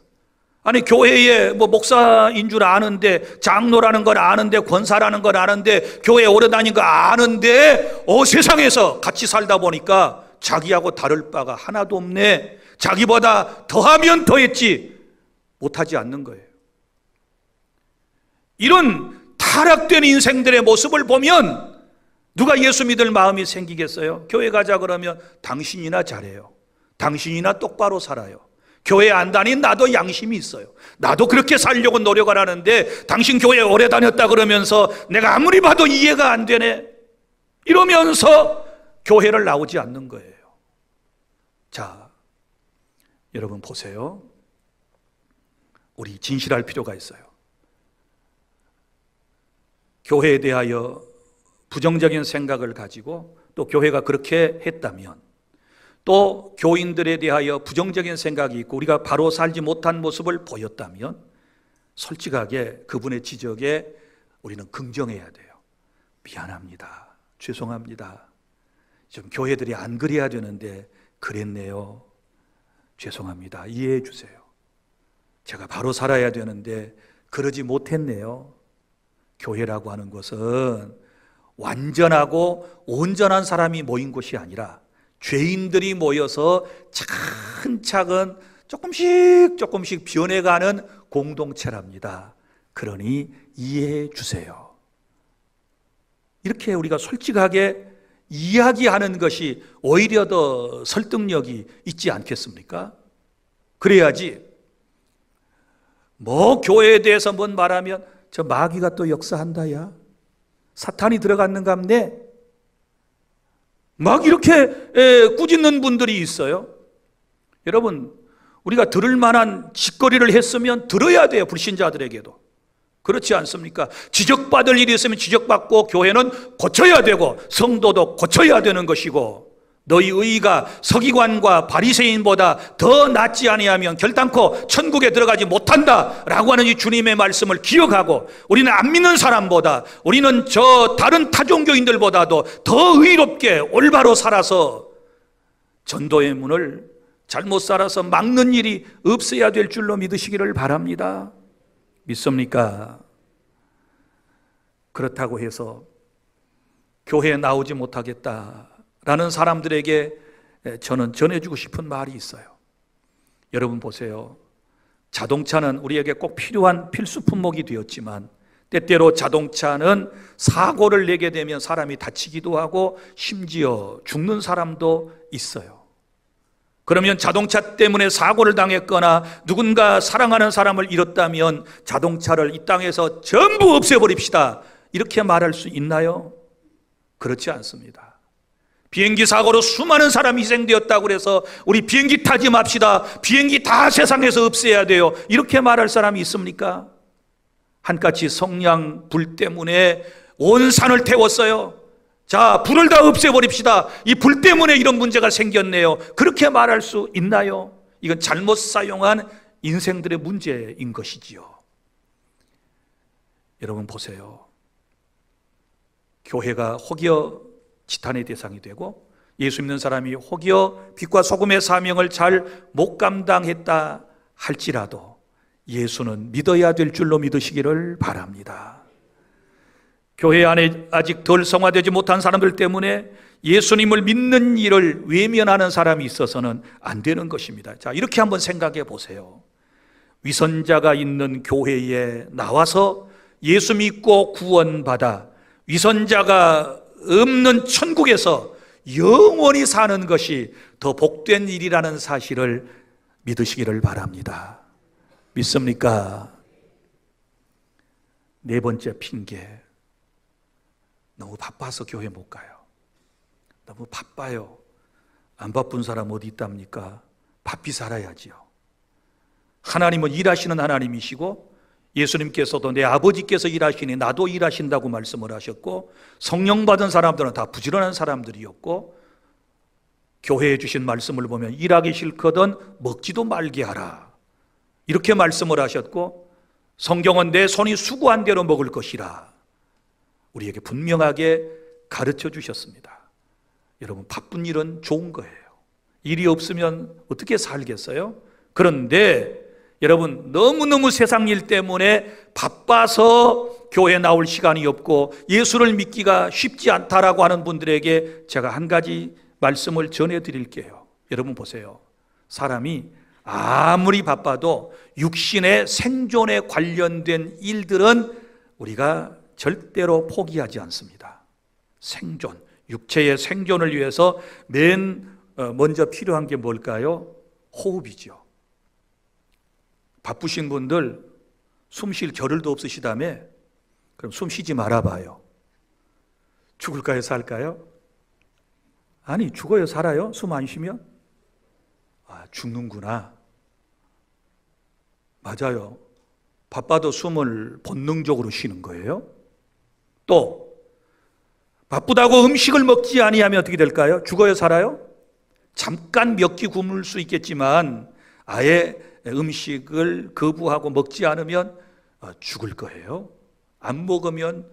아니, 교회에 뭐 목사인 줄 아는데, 장로라는 걸 아는데, 권사라는 걸 아는데, 교회에 오래 다닌 거 아는데 세상에서 같이 살다 보니까 자기하고 다를 바가 하나도 없네, 자기보다 더하면 더했지 못하지 않는 거예요. 이런 타락된 인생들의 모습을 보면 누가 예수 믿을 마음이 생기겠어요? 교회 가자 그러면 당신이나 잘해요, 당신이나 똑바로 살아요, 교회 안 다닌 나도 양심이 있어요, 나도 그렇게 살려고 노력을 하는데 당신 교회 오래 다녔다 그러면서 내가 아무리 봐도 이해가 안 되네, 이러면서 교회를 나오지 않는 거예요. 자, 여러분 보세요. 우리 진실할 필요가 있어요. 교회에 대하여 부정적인 생각을 가지고 또 교회가 그렇게 했다면, 또 교인들에 대하여 부정적인 생각이 있고 우리가 바로 살지 못한 모습을 보였다면 솔직하게 그분의 지적에 우리는 긍정해야 돼요. 미안합니다, 죄송합니다, 좀 교회들이 안 그래야 되는데 그랬네요, 죄송합니다, 이해해 주세요, 제가 바로 살아야 되는데 그러지 못했네요. 교회라고 하는 것은 완전하고 온전한 사람이 모인 곳이 아니라 죄인들이 모여서 차근차근 조금씩 변해가는 공동체랍니다. 그러니 이해해 주세요. 이렇게 우리가 솔직하게 이야기하는 것이 오히려 더 설득력이 있지 않겠습니까? 그래야지 뭐 교회에 대해서 뭔 말하면 저 마귀가 또 역사한다야. 사탄이 들어갔는갑네. 막 이렇게 꾸짖는 분들이 있어요. 여러분, 우리가 들을 만한 짓거리를 했으면 들어야 돼요. 불신자들에게도. 그렇지 않습니까? 지적받을 일이 있으면 지적받고, 교회는 고쳐야 되고 성도도 고쳐야 되는 것이고, 너희 의의가 서기관과 바리새인보다 더 낫지 아니하면 결단코 천국에 들어가지 못한다라고 하는 이 주님의 말씀을 기억하고, 우리는 안 믿는 사람보다, 우리는 저 다른 타종교인들보다도 더 의롭게 올바로 살아서 전도의 문을 잘못 살아서 막는 일이 없어야 될 줄로 믿으시기를 바랍니다. 믿습니까? 그렇다고 해서 교회에 나오지 못하겠다라는 사람들에게 저는 전해주고 싶은 말이 있어요. 여러분 보세요. 자동차는 우리에게 꼭 필요한 필수 품목이 되었지만, 때때로 자동차는 사고를 내게 되면 사람이 다치기도 하고 심지어 죽는 사람도 있어요. 그러면 자동차 때문에 사고를 당했거나 누군가 사랑하는 사람을 잃었다면 자동차를 이 땅에서 전부 없애버립시다, 이렇게 말할 수 있나요? 그렇지 않습니다. 비행기 사고로 수많은 사람이 희생되었다고 해서 우리 비행기 타지 맙시다, 비행기 다 세상에서 없애야 돼요, 이렇게 말할 사람이 있습니까? 한까치 성냥 불 때문에 온 산을 태웠어요. 자, 불을 다 없애버립시다, 이 불 때문에 이런 문제가 생겼네요, 그렇게 말할 수 있나요? 이건 잘못 사용한 인생들의 문제인 것이지요. 여러분 보세요. 교회가 혹여 지탄의 대상이 되고 예수 믿는 사람이 혹여 빛과 소금의 사명을 잘 못 감당했다 할지라도 예수는 믿어야 될 줄로 믿으시기를 바랍니다. 교회 안에 아직 덜 성화되지 못한 사람들 때문에 예수님을 믿는 일을 외면하는 사람이 있어서는 안 되는 것입니다. 자, 이렇게 한번 생각해 보세요. 위선자가 있는 교회에 나와서 예수 믿고 구원받아 위선자가 없는 천국에서 영원히 사는 것이 더 복된 일이라는 사실을 믿으시기를 바랍니다. 믿습니까? 네 번째 핑계. 너무 바빠서 교회 못 가요. 너무 바빠요. 안 바쁜 사람 어디 있답니까? 바삐 살아야지요. 하나님은 일하시는 하나님이시고, 예수님께서도 내 아버지께서 일하시니 나도 일하신다고 말씀을 하셨고, 성령 받은 사람들은 다 부지런한 사람들이었고, 교회에 주신 말씀을 보면 일하기 싫거든 먹지도 말게 하라, 이렇게 말씀을 하셨고, 성경은 내 손이 수고한 대로 먹을 것이라 우리에게 분명하게 가르쳐 주셨습니다. 여러분, 바쁜 일은 좋은 거예요. 일이 없으면 어떻게 살겠어요? 그런데 여러분, 너무너무 세상 일 때문에 바빠서 교회 나올 시간이 없고 예수를 믿기가 쉽지 않다라고 하는 분들에게 제가 한 가지 말씀을 전해드릴게요. 여러분 보세요. 사람이 아무리 바빠도 육신의 생존에 관련된 일들은 우리가 절대로 포기하지 않습니다. 생존, 육체의 생존을 위해서 맨 먼저 필요한 게 뭘까요? 호흡이죠. 바쁘신 분들 숨 쉴 겨를도 없으시다며? 그럼 숨 쉬지 말아봐요. 죽을까요? 살까요? 아니, 죽어요? 살아요? 숨 안 쉬면? 아, 죽는구나. 맞아요. 바빠도 숨을 본능적으로 쉬는 거예요. 또 바쁘다고 음식을 먹지 아니하면 어떻게 될까요? 죽어요? 살아요? 잠깐 몇 끼 굶을 수 있겠지만 아예 음식을 거부하고 먹지 않으면 죽을 거예요. 안 먹으면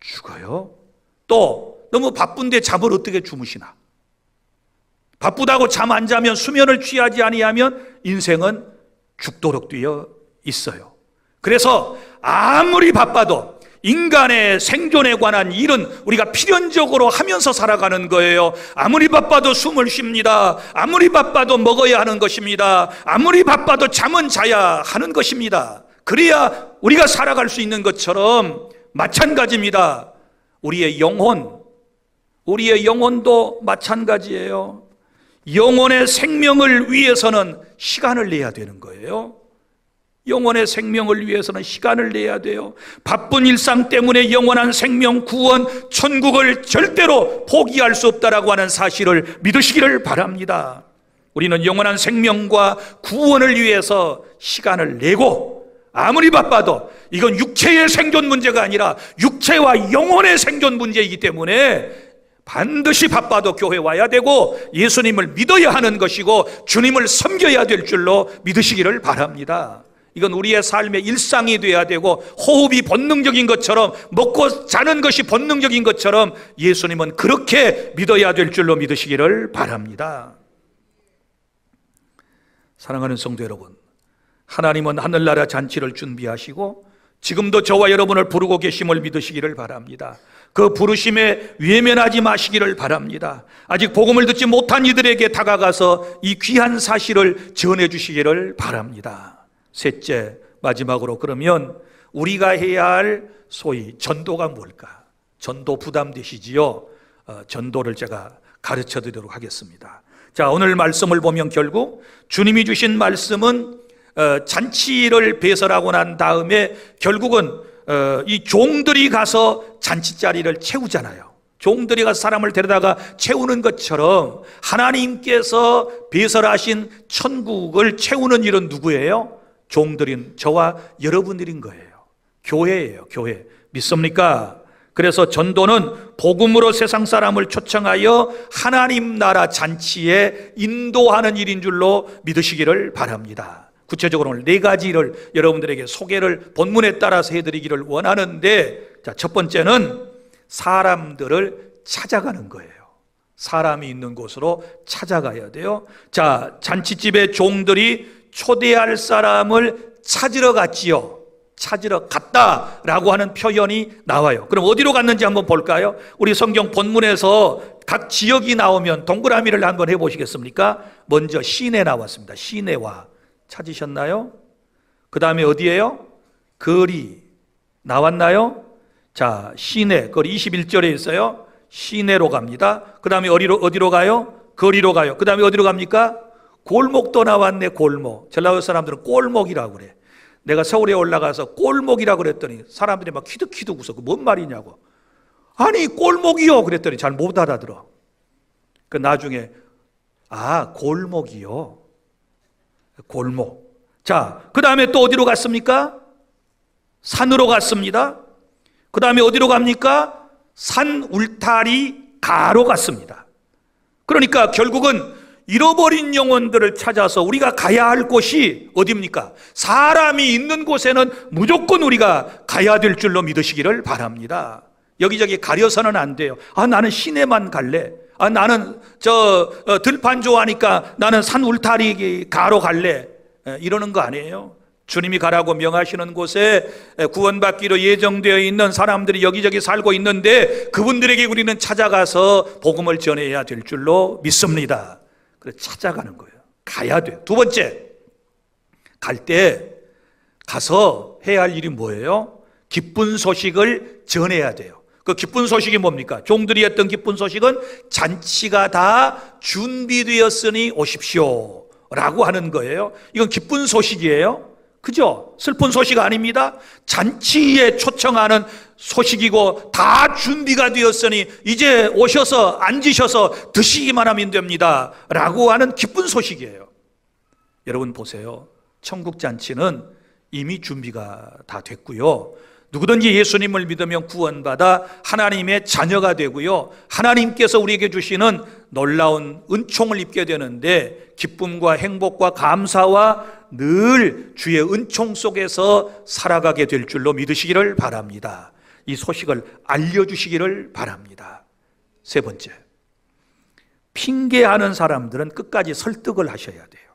죽어요. 또 너무 바쁜데 잠을 어떻게 주무시나? 바쁘다고 잠 안 자면, 수면을 취하지 아니하면 인생은 죽도록 되어 있어요. 그래서 아무리 바빠도 인간의 생존에 관한 일은 우리가 필연적으로 하면서 살아가는 거예요. 아무리 바빠도 숨을 쉽니다. 아무리 바빠도 먹어야 하는 것입니다. 아무리 바빠도 잠은 자야 하는 것입니다. 그래야 우리가 살아갈 수 있는 것처럼 마찬가지입니다. 우리의 영혼도 영혼의 생명을 위해서는 시간을 내야 돼요. 바쁜 일상 때문에 영원한 생명, 구원, 천국을 절대로 포기할 수 없다라고 하는 사실을 믿으시기를 바랍니다. 우리는 영원한 생명과 구원을 위해서 시간을 내고, 아무리 바빠도 이건 육체의 생존 문제가 아니라 육체와 영혼의 생존 문제이기 때문에 반드시 바빠도 교회 와야 되고 예수님을 믿어야 하는 것이고 주님을 섬겨야 될 줄로 믿으시기를 바랍니다. 이건 우리의 삶의 일상이 돼야 되고, 호흡이 본능적인 것처럼, 먹고 자는 것이 본능적인 것처럼 예수님은 그렇게 믿어야 될 줄로 믿으시기를 바랍니다. 사랑하는 성도 여러분, 하나님은 하늘나라 잔치를 준비하시고 지금도 저와 여러분을 부르고 계심을 믿으시기를 바랍니다. 그 부르심에 외면하지 마시기를 바랍니다. 아직 복음을 듣지 못한 이들에게 다가가서 이 귀한 사실을 전해주시기를 바랍니다. 셋째, 마지막으로, 그러면 우리가 해야 할 소위 전도가 뭘까? 전도 부담되시지요? 전도를 제가 가르쳐 드리도록 하겠습니다. 자, 오늘 말씀을 보면 결국 주님이 주신 말씀은 잔치를 배설하고 난 다음에 결국은 이 종들이 가서 잔치자리를 채우잖아요. 종들이 가서 사람을 데려다가 채우는 것처럼 하나님께서 배설하신 천국을 채우는 일은 누구예요? 종들인 저와 여러분들인 거예요. 교회예요, 교회. 믿습니까? 그래서 전도는 복음으로 세상 사람을 초청하여 하나님 나라 잔치에 인도하는 일인 줄로 믿으시기를 바랍니다. 구체적으로 오늘 네 가지를 여러분들에게 소개를 본문에 따라서 해드리기를 원하는데, 자, 첫 번째는 사람들을 찾아가는 거예요. 사람이 있는 곳으로 찾아가야 돼요. 자, 잔치집의 종들이 초대할 사람을 찾으러 갔지요. 찾으러 갔다라고 하는 표현이 나와요. 그럼 어디로 갔는지 한번 볼까요? 우리 성경 본문에서 각 지역이 나오면 동그라미를 한번 해보시겠습니까? 먼저 시내 나왔습니다. 시내와 찾으셨나요? 그 다음에 어디예요? 거리 나왔나요? 자, 시내, 거리 21절에 있어요. 시내로 갑니다. 그 다음에 어디로 가요? 거리로 가요. 그 다음에 어디로 갑니까? 골목도 나왔네. 골목. 전라도 사람들은 꼴목이라고 그래. 내가 서울에 올라가서 꼴목이라고 그랬더니 사람들이 막 키득키득 웃어. 그 뭔 말이냐고. 아니 꼴목이요 그랬더니 잘 못 알아들어. 그 나중에 골목이요. 골목. 자, 그 다음에 또 어디로 갔습니까? 산으로 갔습니다. 그 다음에 어디로 갑니까? 산 울타리 가로 갔습니다. 그러니까 결국은 잃어버린 영혼들을 찾아서 우리가 가야 할 곳이 어디입니까? 사람이 있는 곳에는 무조건 우리가 가야 될 줄로 믿으시기를 바랍니다. 여기저기 가려서는 안 돼요. 나는 시내만 갈래. 나는 들판 좋아하니까 나는 산 울타리 가로 갈래. 이러는 거 아니에요. 주님이 가라고 명하시는 곳에 구원받기로 예정되어 있는 사람들이 여기저기 살고 있는데 그분들에게 우리는 찾아가서 복음을 전해야 될 줄로 믿습니다. 그래서 찾아가는 거예요. 가야 돼요. 두 번째, 갈 때 가서 해야 할 일이 뭐예요? 기쁜 소식을 전해야 돼요. 그 기쁜 소식이 뭡니까? 종들이 했던 기쁜 소식은 잔치가 다 준비되었으니 오십시오 라고 하는 거예요. 이건 기쁜 소식이에요. 그죠? 슬픈 소식 아닙니다. 잔치에 초청하는 소식이고 다 준비가 되었으니 이제 오셔서 앉으셔서 드시기만 하면 됩니다 라고 하는 기쁜 소식이에요. 여러분 보세요. 천국 잔치는 이미 준비가 다 됐고요. 누구든지 예수님을 믿으면 구원받아 하나님의 자녀가 되고요. 하나님께서 우리에게 주시는 놀라운 은총을 입게 되는데 기쁨과 행복과 감사와 늘 주의 은총 속에서 살아가게 될 줄로 믿으시기를 바랍니다. 이 소식을 알려주시기를 바랍니다. 세 번째, 핑계하는 사람들은 끝까지 설득을 하셔야 돼요.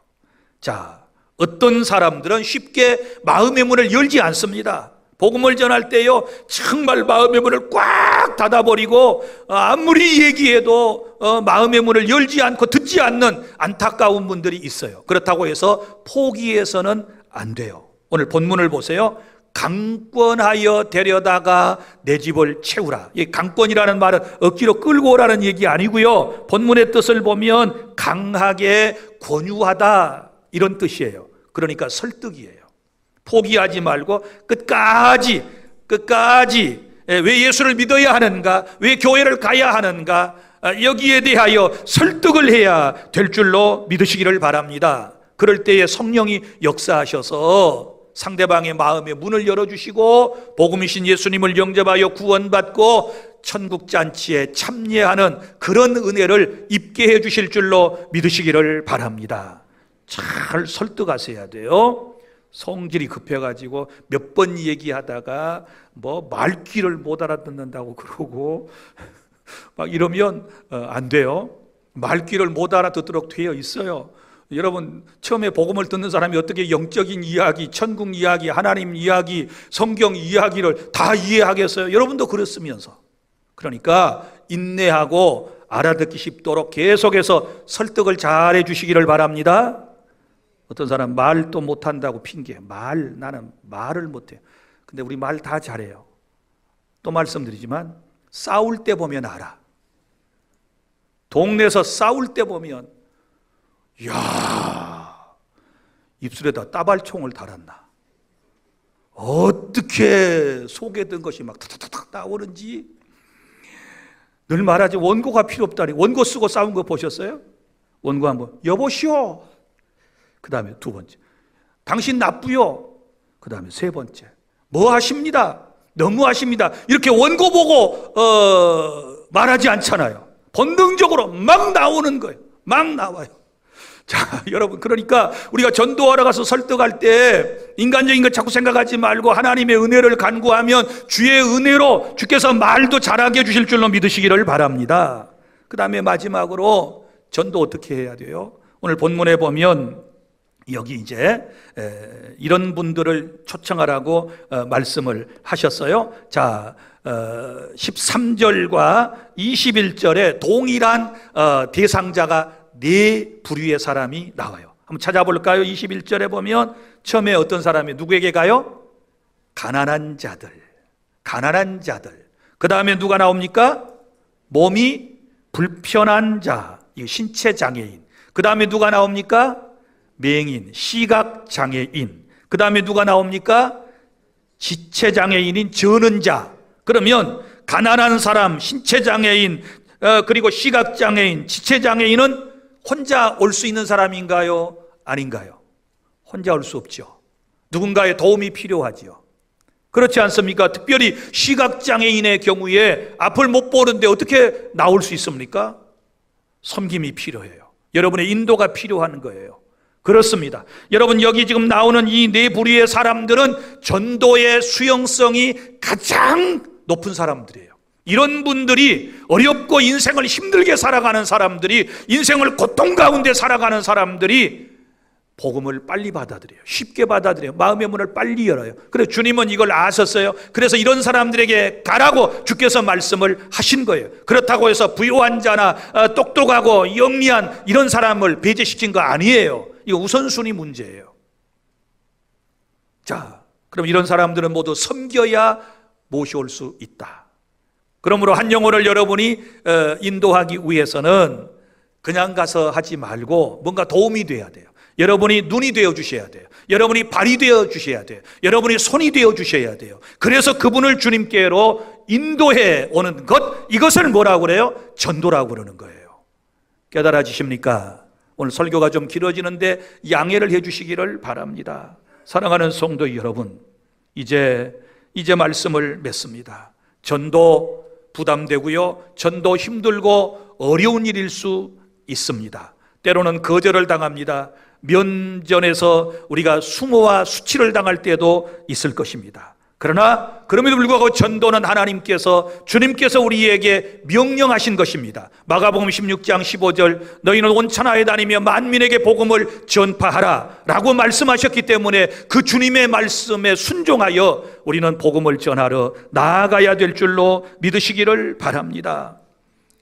자, 어떤 사람들은 쉽게 마음의 문을 열지 않습니다. 복음을 전할 때요 정말 마음의 문을 꽉 닫아버리고 아무리 얘기해도 마음의 문을 열지 않고 듣지 않는 안타까운 분들이 있어요. 그렇다고 해서 포기해서는 안 돼요. 오늘 본문을 보세요. 강권하여 데려다가 내 집을 채우라. 이 강권이라는 말은 억지로 끌고 오라는 얘기 아니고요. 본문의 뜻을 보면 강하게 권유하다 이런 뜻이에요. 그러니까 설득이에요. 포기하지 말고 끝까지 왜 예수를 믿어야 하는가, 왜 교회를 가야 하는가, 여기에 대하여 설득을 해야 될 줄로 믿으시기를 바랍니다. 그럴 때에 성령이 역사하셔서 상대방의 마음의 문을 열어주시고 복음이신 예수님을 영접하여 구원받고 천국 잔치에 참여하는 그런 은혜를 입게 해주실 줄로 믿으시기를 바랍니다. 잘 설득하셔야 돼요. 성질이 급해가지고 몇 번 얘기하다가 뭐 말귀를 못 알아듣는다고 그러고 막 이러면 안 돼요. 말귀를 못 알아듣도록 되어 있어요. 여러분, 처음에 복음을 듣는 사람이 어떻게 영적인 이야기, 천국 이야기, 하나님 이야기, 성경 이야기를 다 이해하겠어요? 여러분도 그렇으면서. 그러니까 인내하고 알아듣기 쉽도록 계속해서 설득을 잘 해주시기를 바랍니다. 어떤 사람 말도 못한다고 핑계. 나는 말을 못해요. 근데 우리 말 다 잘해요. 또 말씀드리지만 싸울 때 보면 알아. 동네에서 싸울 때 보면 이야, 입술에다 따발총을 달았나, 어떻게 속에 든 것이 막 탁탁탁 나오는지. 늘 말하지, 원고가 필요 없다니. 원고 쓰고 싸운 거 보셨어요? 원고 한번 여보시오, 그 다음에 두 번째 당신 나쁘요, 그 다음에 세 번째 뭐 하십니다, 너무 하십니다. 이렇게 원고 보고 말하지 않잖아요. 본능적으로 막 나오는 거예요. 막 나와요. 자, 여러분, 그러니까 우리가 전도하러 가서 설득할 때 인간적인 것 자꾸 생각하지 말고 하나님의 은혜를 간구하면 주의 은혜로 주께서 말도 잘하게 해주실 줄로 믿으시기를 바랍니다. 그 다음에 마지막으로 전도 어떻게 해야 돼요? 오늘 본문에 보면 여기 이제 이런 분들을 초청하라고 말씀을 하셨어요. 자, 13절과 21절에 동일한 대상자가 네 부류의 사람이 나와요. 한번 찾아볼까요? 21절에 보면 처음에 어떤 사람이 누구에게 가요? 가난한 자들. 그 다음에 누가 나옵니까? 몸이 불편한 자, 신체 장애인. 그 다음에 누가 나옵니까? 맹인, 시각 장애인. 그 다음에 누가 나옵니까? 지체 장애인인 저는 자. 그러면 가난한 사람, 신체 장애인, 그리고 시각 장애인, 지체 장애인은 혼자 올 수 있는 사람인가요? 아닌가요? 혼자 올 수 없죠. 누군가의 도움이 필요하지요. 그렇지 않습니까? 특별히 시각장애인의 경우에 앞을 못 보는데 어떻게 나올 수 있습니까? 섬김이 필요해요. 여러분의 인도가 필요한 거예요. 그렇습니다. 여러분, 여기 지금 나오는 이 네 부류의 사람들은 전도의 수용성이 가장 높은 사람들이에요. 이런 분들이 어렵고 인생을 힘들게 살아가는 사람들이, 인생을 고통 가운데 살아가는 사람들이 복음을 빨리 받아들여요. 쉽게 받아들여요. 마음의 문을 빨리 열어요. 그래서 주님은 이걸 아셨어요. 그래서 이런 사람들에게 가라고 주께서 말씀을 하신 거예요. 그렇다고 해서 부유한 자나 똑똑하고 영리한 이런 사람을 배제시킨 거 아니에요. 이거 우선순위 문제예요. 자, 그럼 이런 사람들은 모두 섬겨야 모셔올 수 있다. 그러므로 한 영혼을 여러분이 인도하기 위해서는 그냥 가서 하지 말고 뭔가 도움이 돼야 돼요. 여러분이 눈이 되어 주셔야 돼요. 여러분이 발이 되어 주셔야 돼요. 여러분이 손이 되어 주셔야 돼요. 그래서 그분을 주님께로 인도해 오는 것, 이것을 뭐라고 그래요? 전도라고 그러는 거예요. 깨달아지십니까? 오늘 설교가 좀 길어지는데 양해를 해 주시기를 바랍니다. 사랑하는 성도 여러분, 이제 말씀을 맺습니다. 전도 부담되고요, 전도 힘들고 어려운 일일 수 있습니다. 때로는 거절을 당합니다. 면전에서 우리가 수모와 수치를 당할 때도 있을 것입니다. 그러나 그럼에도 불구하고 전도는 주님께서 우리에게 명령하신 것입니다. 마가복음 16장 15절, 너희는 온 천하에 다니며 만민에게 복음을 전파하라 라고 말씀하셨기 때문에 그 주님의 말씀에 순종하여 우리는 복음을 전하러 나아가야 될 줄로 믿으시기를 바랍니다.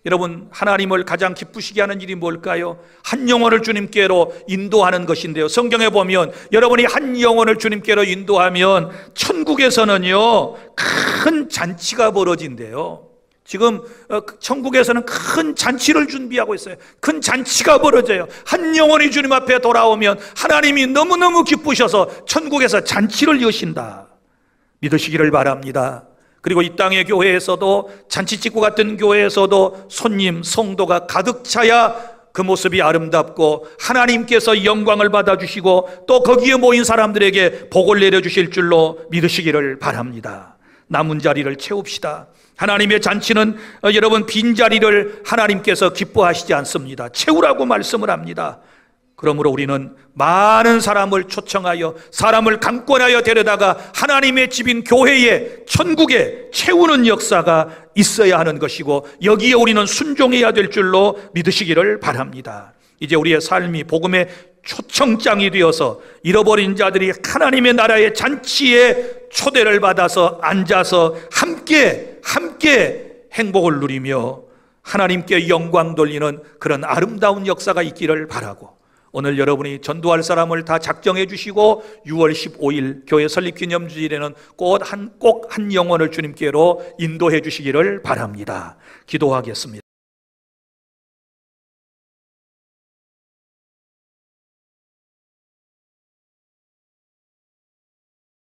여러분, 하나님을 가장 기쁘시게 하는 일이 뭘까요? 한 영혼을 주님께로 인도하는 것인데요, 성경에 보면 여러분이 한 영혼을 주님께로 인도하면 천국에서는요 큰 잔치가 벌어진대요. 지금 천국에서는 큰 잔치를 준비하고 있어요. 큰 잔치가 벌어져요. 한 영혼이 주님 앞에 돌아오면 하나님이 너무너무 기쁘셔서 천국에서 잔치를 여신다. 믿으시기를 바랍니다. 그리고 이 땅의 교회에서도, 잔치집구 같은 교회에서도 손님, 성도가 가득 차야 그 모습이 아름답고 하나님께서 영광을 받아주시고 또 거기에 모인 사람들에게 복을 내려주실 줄로 믿으시기를 바랍니다. 남은 자리를 채웁시다. 하나님의 잔치는 여러분, 빈자리를 하나님께서 기뻐하시지 않습니다. 채우라고 말씀을 합니다. 그러므로 우리는 많은 사람을 초청하여, 사람을 강권하여 데려다가 하나님의 집인 교회에, 천국에 채우는 역사가 있어야 하는 것이고, 여기에 우리는 순종해야 될 줄로 믿으시기를 바랍니다. 이제 우리의 삶이 복음의 초청장이 되어서 잃어버린 자들이 하나님의 나라의 잔치에 초대를 받아서 앉아서 함께 행복을 누리며 하나님께 영광 돌리는 그런 아름다운 역사가 있기를 바라고, 오늘 여러분이 전도할 사람을 다 작정해 주시고 6월 15일 교회 설립 기념주일에는 꼭 한 영혼을 주님께로 인도해 주시기를 바랍니다. 기도하겠습니다.